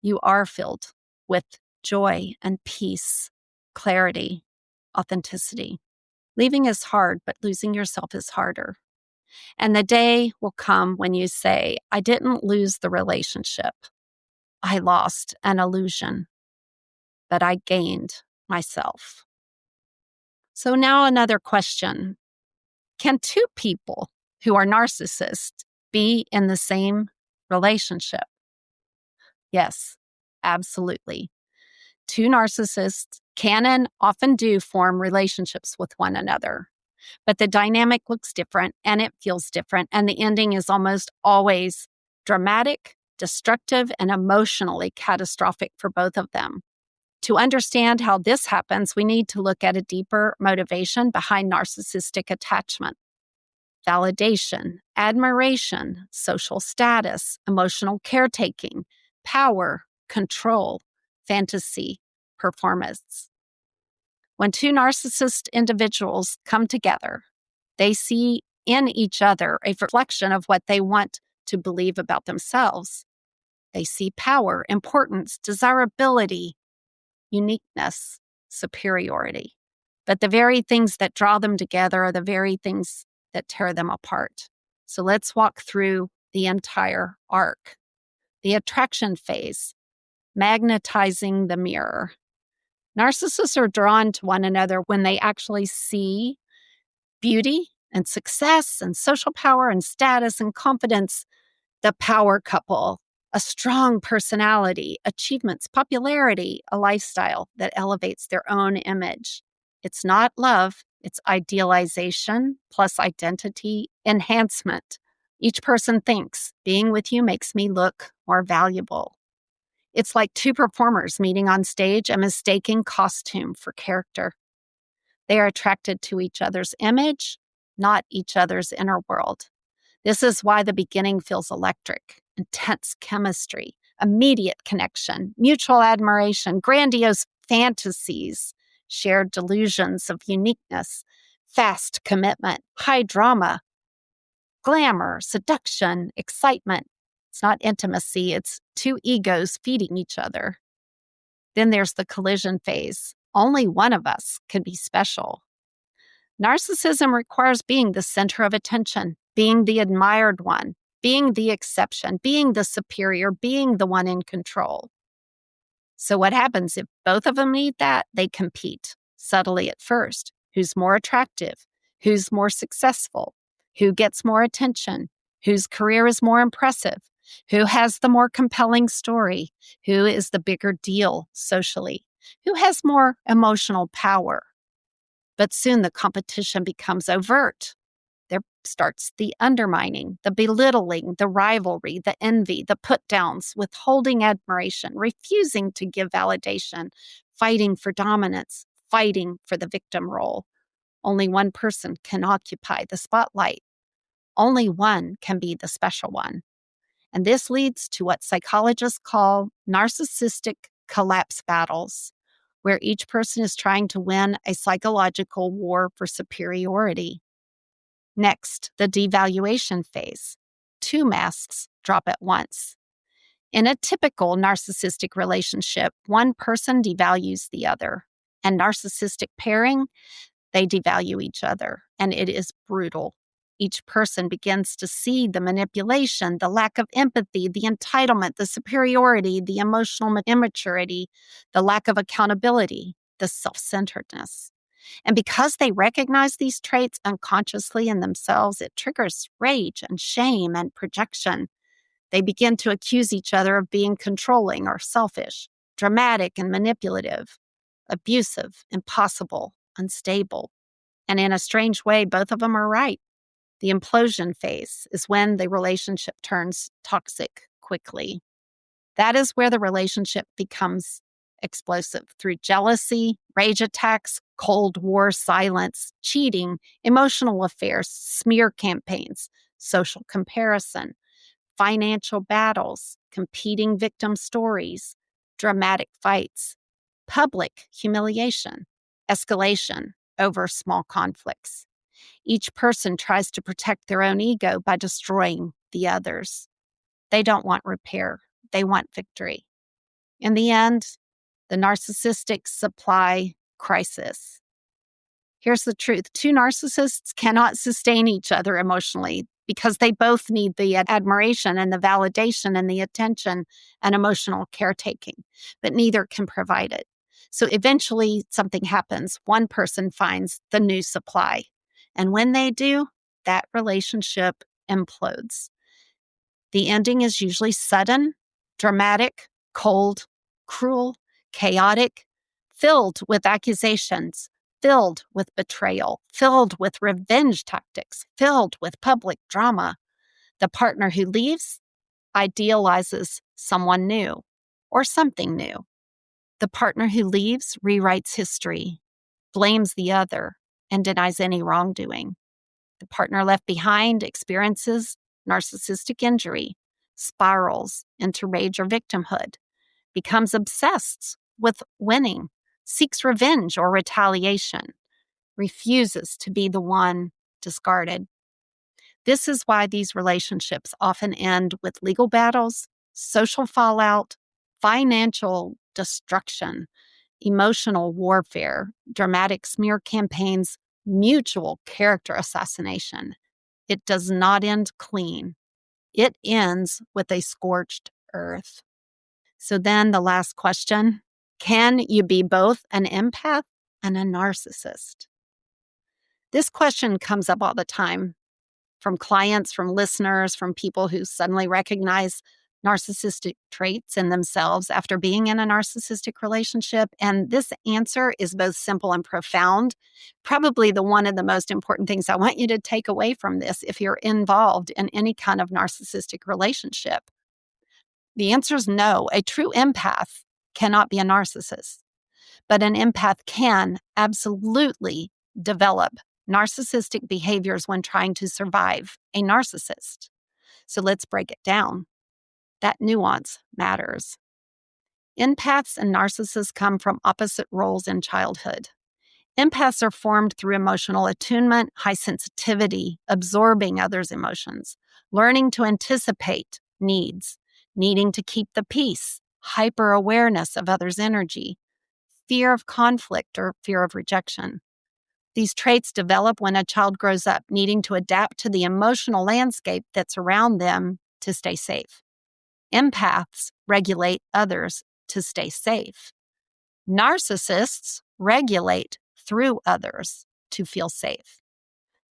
you are filled with joy and peace, clarity, authenticity. Leaving is hard, but losing yourself is harder. And the day will come when you say, I didn't lose the relationship. I lost an illusion, but I gained myself. So now another question. Can two people who are narcissists be in the same relationship? Yes, absolutely. Two narcissists can and often do form relationships with one another, but the dynamic looks different and it feels different, and the ending is almost always dramatic, destructive, and emotionally catastrophic for both of them. To understand how this happens, we need to look at a deeper motivation behind narcissistic attachment. Validation, admiration, social status, emotional caretaking, power, control, fantasy, performance. When two narcissist individuals come together, they see in each other a reflection of what they want to believe about themselves. They see power, importance, desirability, uniqueness, superiority. But the very things that draw them together are the very things that tear them apart. So let's walk through the entire arc. The attraction phase, magnetizing the mirror. Narcissists are drawn to one another when they actually see beauty and success and social power and status and confidence, the power couple, a strong personality, achievements, popularity, a lifestyle that elevates their own image. It's not love, it's idealization plus identity enhancement. Each person thinks, being with you makes me look more valuable. It's like two performers meeting on stage and mistaking costume for character. They are attracted to each other's image, not each other's inner world. This is why the beginning feels electric, intense chemistry, immediate connection, mutual admiration, grandiose fantasies, shared delusions of uniqueness, fast commitment, high drama, glamour, seduction, excitement. It's not intimacy, it's two egos feeding each other. Then there's the collision phase. Only one of us can be special. Narcissism requires being the center of attention, being the admired one, being the exception, being the superior, being the one in control. So what happens if both of them need that? They compete subtly at first. Who's more attractive? Who's more successful? Who gets more attention? Whose career is more impressive? Who has the more compelling story? Who is the bigger deal socially? Who has more emotional power? But soon the competition becomes overt. There starts the undermining, the belittling, the rivalry, the envy, the put-downs, withholding admiration, refusing to give validation, fighting for dominance, fighting for the victim role. Only one person can occupy the spotlight. Only one can be the special one. And this leads to what psychologists call narcissistic collapse battles, where each person is trying to win a psychological war for superiority. Next, the devaluation phase. Two masks drop at once. In a typical narcissistic relationship, one person devalues the other. And narcissistic pairing, they devalue each other, and it is brutal. Each person begins to see the manipulation, the lack of empathy, the entitlement, the superiority, the emotional immaturity, the lack of accountability, the self-centeredness. And because they recognize these traits unconsciously in themselves, it triggers rage and shame and projection. They begin to accuse each other of being controlling or selfish, dramatic and manipulative, abusive, impossible, unstable. And in a strange way, both of them are right. The implosion phase is when the relationship turns toxic quickly. That is where the relationship becomes explosive through jealousy, rage attacks, Cold War silence, cheating, emotional affairs, smear campaigns, social comparison, financial battles, competing victim stories, dramatic fights, public humiliation, escalation over small conflicts. Each person tries to protect their own ego by destroying the others. They don't want repair. They want victory. In the end, the narcissistic supply crisis. Here's the truth. Two narcissists cannot sustain each other emotionally because they both need the admiration and the validation and the attention and emotional caretaking, but neither can provide it. So eventually something happens. One person finds the new supply. And when they do, that relationship implodes. The ending is usually sudden, dramatic, cold, cruel, chaotic, filled with accusations, filled with betrayal, filled with revenge tactics, filled with public drama. The partner who leaves idealizes someone new or something new. The partner who leaves rewrites history, blames the other, and denies any wrongdoing. The partner left behind experiences narcissistic injury, spirals into rage or victimhood, becomes obsessed with winning, seeks revenge or retaliation, refuses to be the one discarded. This is why these relationships often end with legal battles, social fallout, financial destruction, emotional warfare, dramatic smear campaigns, mutual character assassination. It does not end clean. It ends with a scorched earth. So then the last question, can you be both an empath and a narcissist? This question comes up all the time from clients, from listeners, from people who suddenly recognize narcissistic traits in themselves after being in a narcissistic relationship. And this answer is both simple and profound. Probably one of the most important things I want you to take away from this if you're involved in any kind of narcissistic relationship. The answer is no. A true empath cannot be a narcissist, but an empath can absolutely develop narcissistic behaviors when trying to survive a narcissist. So let's break it down. That nuance matters. Empaths and narcissists come from opposite roles in childhood. Empaths are formed through emotional attunement, high sensitivity, absorbing others' emotions, learning to anticipate needs, needing to keep the peace, hyper-awareness of others' energy, fear of conflict or fear of rejection. These traits develop when a child grows up, needing to adapt to the emotional landscape that's around them to stay safe. Empaths regulate others to stay safe. Narcissists regulate through others to feel safe.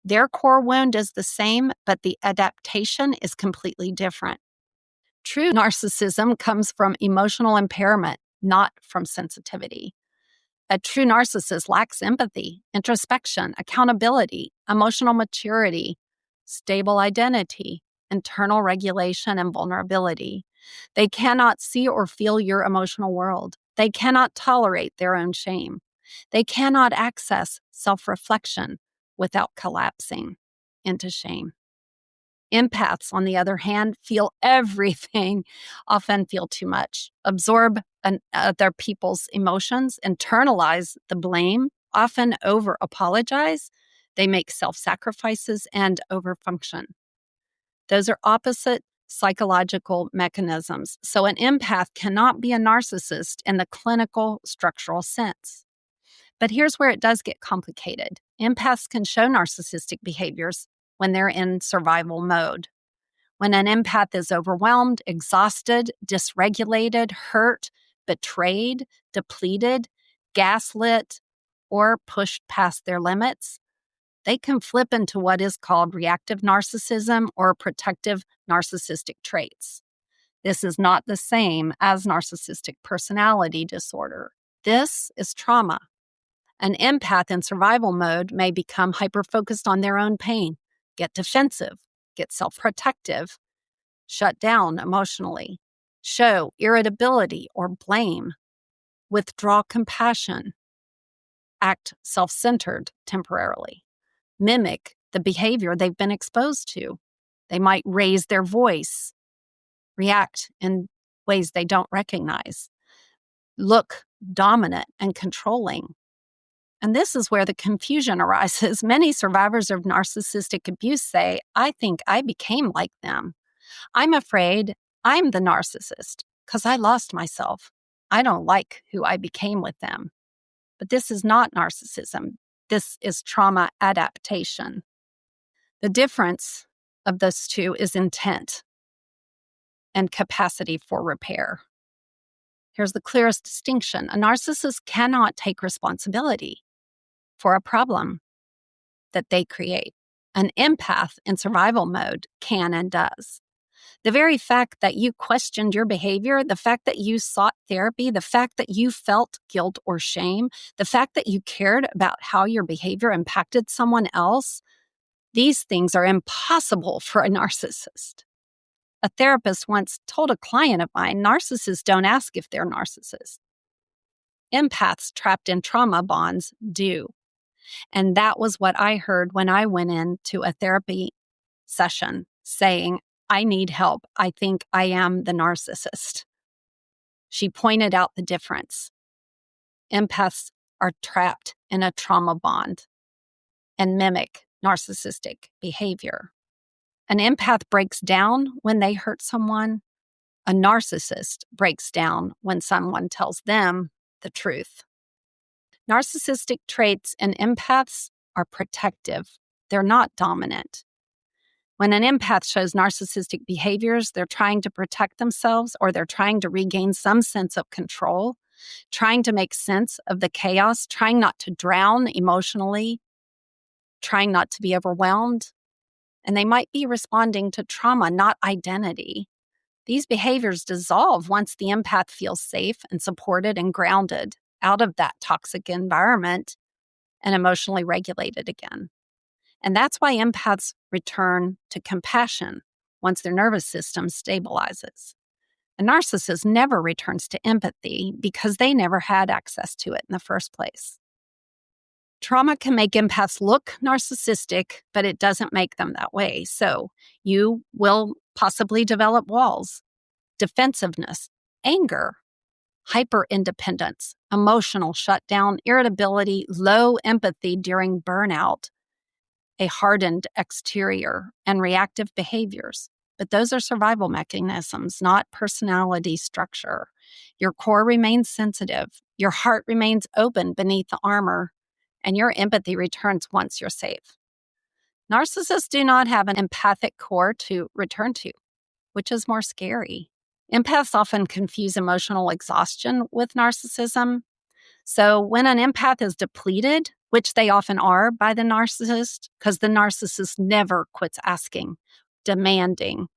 Their core wound is the same, but the adaptation is completely different. True narcissism comes from emotional impairment, not from sensitivity. A true narcissist lacks empathy, introspection, accountability, emotional maturity, stable identity, internal regulation, and vulnerability. They cannot see or feel your emotional world. They cannot tolerate their own shame. They cannot access self-reflection without collapsing into shame. Empaths, on the other hand, feel everything, often feel too much, absorb other people's emotions, internalize the blame, often over-apologize. They make self-sacrifices and overfunction. Those are opposite psychological mechanisms. So an empath cannot be a narcissist in the clinical structural sense. But here's where it does get complicated. Empaths can show narcissistic behaviors when they're in survival mode. When an empath is overwhelmed, exhausted, dysregulated, hurt, betrayed, depleted, gaslit, or pushed past their limits, they can flip into what is called reactive narcissism or protective narcissistic traits. This is not the same as narcissistic personality disorder. This is trauma. An empath in survival mode may become hyper-focused on their own pain, get defensive, get self-protective, shut down emotionally, show irritability or blame, withdraw compassion, act self-centered temporarily, mimic the behavior they've been exposed to. They might raise their voice, react in ways they don't recognize, look dominant and controlling. And this is where the confusion arises. Many survivors of narcissistic abuse say, I think I became like them. I'm afraid I'm the narcissist because I lost myself. I don't like who I became with them. But this is not narcissism. This is trauma adaptation. The difference of those two is intent and capacity for repair. Here's the clearest distinction. A narcissist cannot take responsibility for a problem that they create. An empath in survival mode can and does. The very fact that you questioned your behavior, the fact that you sought therapy, the fact that you felt guilt or shame, the fact that you cared about how your behavior impacted someone else, these things are impossible for a narcissist. A therapist once told a client of mine, narcissists don't ask if they're narcissists. Empaths trapped in trauma bonds do. And that was what I heard when I went into a therapy session saying, I need help. I think I am the narcissist. She pointed out the difference. Empaths are trapped in a trauma bond and mimic narcissistic behavior. An empath breaks down when they hurt someone. A narcissist breaks down when someone tells them the truth. Narcissistic traits in empaths are protective. They're not dominant. When an empath shows narcissistic behaviors, they're trying to protect themselves or they're trying to regain some sense of control, trying to make sense of the chaos, trying not to drown emotionally, trying not to be overwhelmed. And they might be responding to trauma, not identity. These behaviors dissolve once the empath feels safe and supported and grounded out of that toxic environment and emotionally regulated again. And that's why empaths return to compassion once their nervous system stabilizes. A narcissist never returns to empathy because they never had access to it in the first place. Trauma can make empaths look narcissistic, but it doesn't make them that way. So you will possibly develop walls, defensiveness, anger, hyper-independence, emotional shutdown, irritability, low empathy during burnout, a hardened exterior, and reactive behaviors. But those are survival mechanisms, not personality structure. Your core remains sensitive. Your heart remains open beneath the armor, and your empathy returns once you're safe. Narcissists do not have an empathic core to return to, which is more scary. Empaths often confuse emotional exhaustion with narcissism. So when an empath is depleted, which they often are by the narcissist, because the narcissist never quits asking, demanding,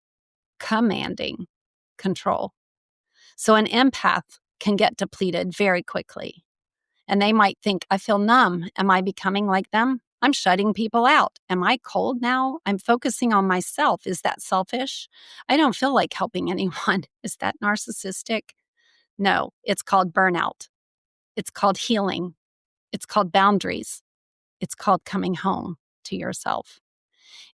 commanding control. So an empath can get depleted very quickly. And they might think, I feel numb. Am I becoming like them? I'm shutting people out. Am I cold now? I'm focusing on myself. Is that selfish? I don't feel like helping anyone. Is that narcissistic? No, it's called burnout. It's called healing. It's called boundaries. It's called coming home to yourself.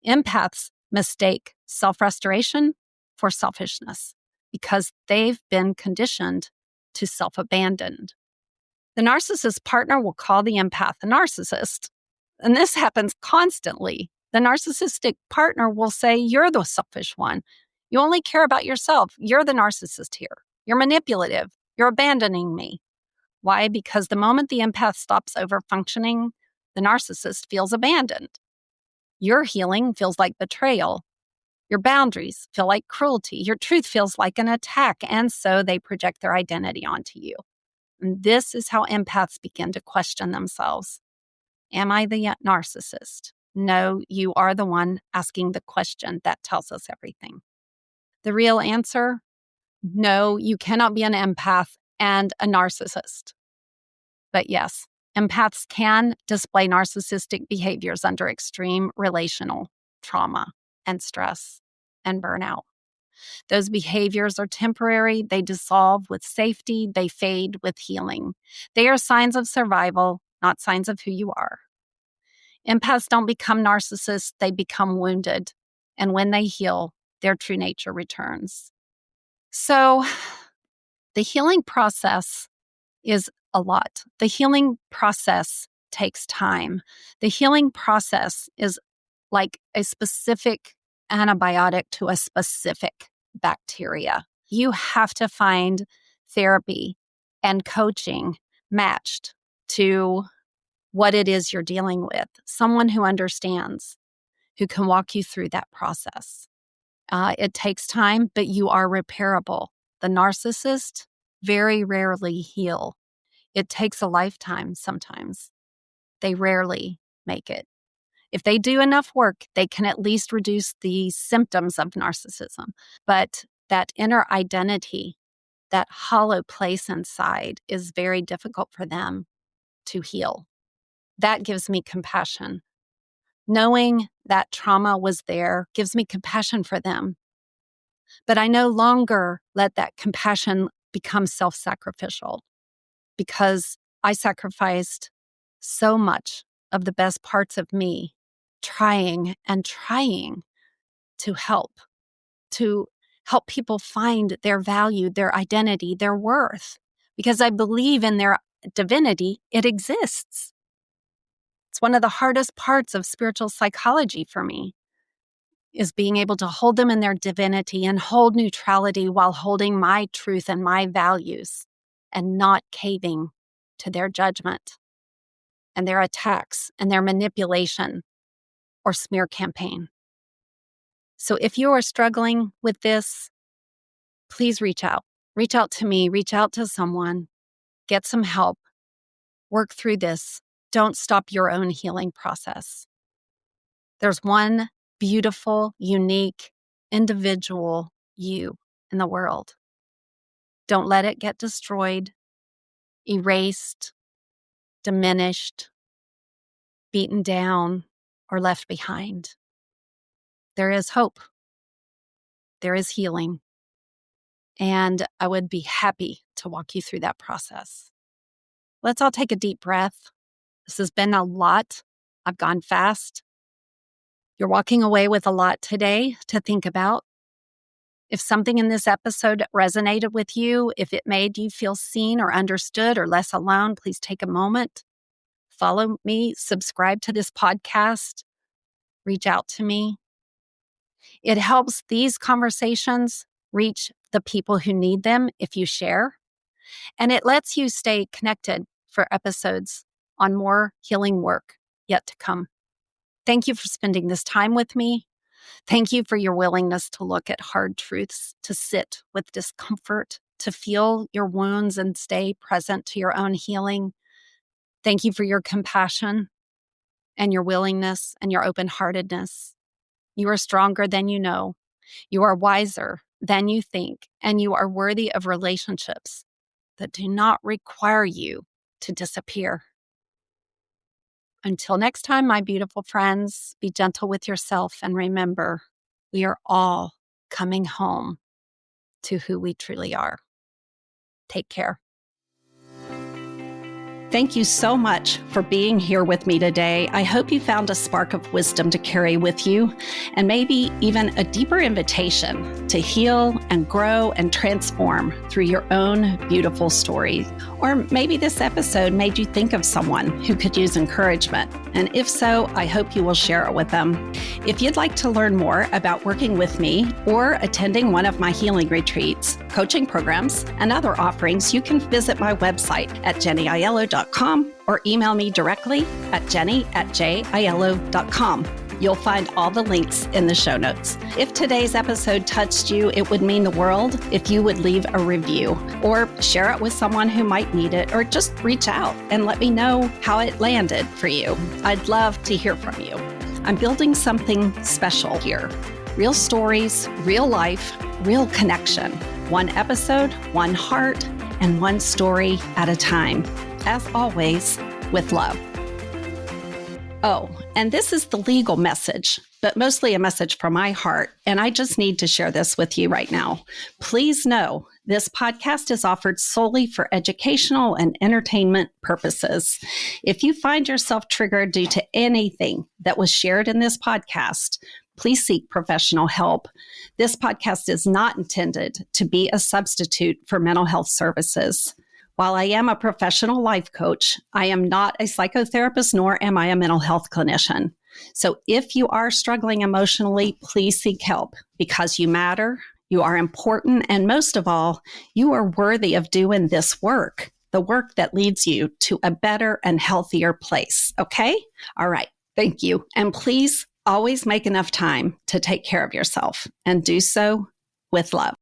Empaths mistake self-restoration for selfishness because they've been conditioned to self-abandon. The narcissist partner will call the empath a narcissist. And this happens constantly. The narcissistic partner will say, you're the selfish one. You only care about yourself. You're the narcissist here. You're manipulative. You're abandoning me. Why? Because the moment the empath stops overfunctioning, the narcissist feels abandoned. Your healing feels like betrayal. Your boundaries feel like cruelty. Your truth feels like an attack. And so they project their identity onto you. And this is how empaths begin to question themselves. Am I the narcissist? No, you are the one asking the question that tells us everything. The real answer? No, you cannot be an empath and a narcissist. But yes, empaths can display narcissistic behaviors under extreme relational trauma and stress and burnout. Those behaviors are temporary, they dissolve with safety, they fade with healing. They are signs of survival, not signs of who you are. Empaths don't become narcissists, they become wounded. And when they heal, their true nature returns. So the healing process is a lot. The healing process takes time. The healing process is like a specific antibiotic to a specific bacteria. You have to find therapy and coaching matched to what it is you're dealing with. Someone who understands, who can walk you through that process. It takes time, but you are repairable. The narcissist very rarely heal. It takes a lifetime sometimes. They rarely make it. If they do enough work, they can at least reduce the symptoms of narcissism. But that inner identity, that hollow place inside, is very difficult for them to heal. That gives me compassion. Knowing that trauma was there gives me compassion for them. But I no longer let that compassion become self-sacrificial, because I sacrificed so much of the best parts of me trying to help people find their value, their identity, their worth, because I believe in their divinity. It exists. It's one of the hardest parts of spiritual psychology for me, is being able to hold them in their divinity and hold neutrality while holding my truth and my values and not caving to their judgment and their attacks and their manipulation or smear campaign. So if you are struggling with this, please reach out. Reach out to me, reach out to someone, get some help, work through this. Don't stop your own healing process. There's one beautiful, unique, individual you in the world. Don't let it get destroyed, erased, diminished, beaten down, or left behind. There is hope. There is healing. And I would be happy to walk you through that process. Let's all take a deep breath. This has been a lot. I've gone fast. You're walking away with a lot today to think about. If something in this episode resonated with you, if it made you feel seen or understood or less alone, please take a moment. Follow me, subscribe to this podcast, reach out to me. It helps these conversations reach the people who need them if you share. And it lets you stay connected for episodes on more healing work yet to come. Thank you for spending this time with me. Thank you for your willingness to look at hard truths, to sit with discomfort, to feel your wounds and stay present to your own healing. Thank you for your compassion and your willingness and your open-heartedness. You are stronger than you know. You are wiser than you think, and you are worthy of relationships that do not require you to disappear. Until next time, my beautiful friends, be gentle with yourself and remember, we are all coming home to who we truly are. Take care. Thank you so much for being here with me today. I hope you found a spark of wisdom to carry with you, and maybe even a deeper invitation to heal and grow and transform through your own beautiful story. Or maybe this episode made you think of someone who could use encouragement. And if so, I hope you will share it with them. If you'd like to learn more about working with me or attending one of my healing retreats, coaching programs, and other offerings, you can visit my website at jennyaiello.com or email me directly at jenny@jaiello.com. You'll find all the links in the show notes. If today's episode touched you, it would mean the world if you would leave a review or share it with someone who might need it, or just reach out and let me know how it landed for you. I'd love to hear from you. I'm building something special here. Real stories, real life, real connection. One episode, one heart, and one story at a time. As always, with love. Oh, and this is the legal message, but mostly a message from my heart, and I just need to share this with you right now. Please know this podcast is offered solely for educational and entertainment purposes. If you find yourself triggered due to anything that was shared in this podcast, please seek professional help. This podcast is not intended to be a substitute for mental health services. While I am a professional life coach, I am not a psychotherapist, nor am I a mental health clinician. So if you are struggling emotionally, please seek help, because you matter, you are important, and most of all, you are worthy of doing this work. the work that leads you to a better and healthier place. Okay? All right. Thank you. And please always make enough time to take care of yourself and do so with love.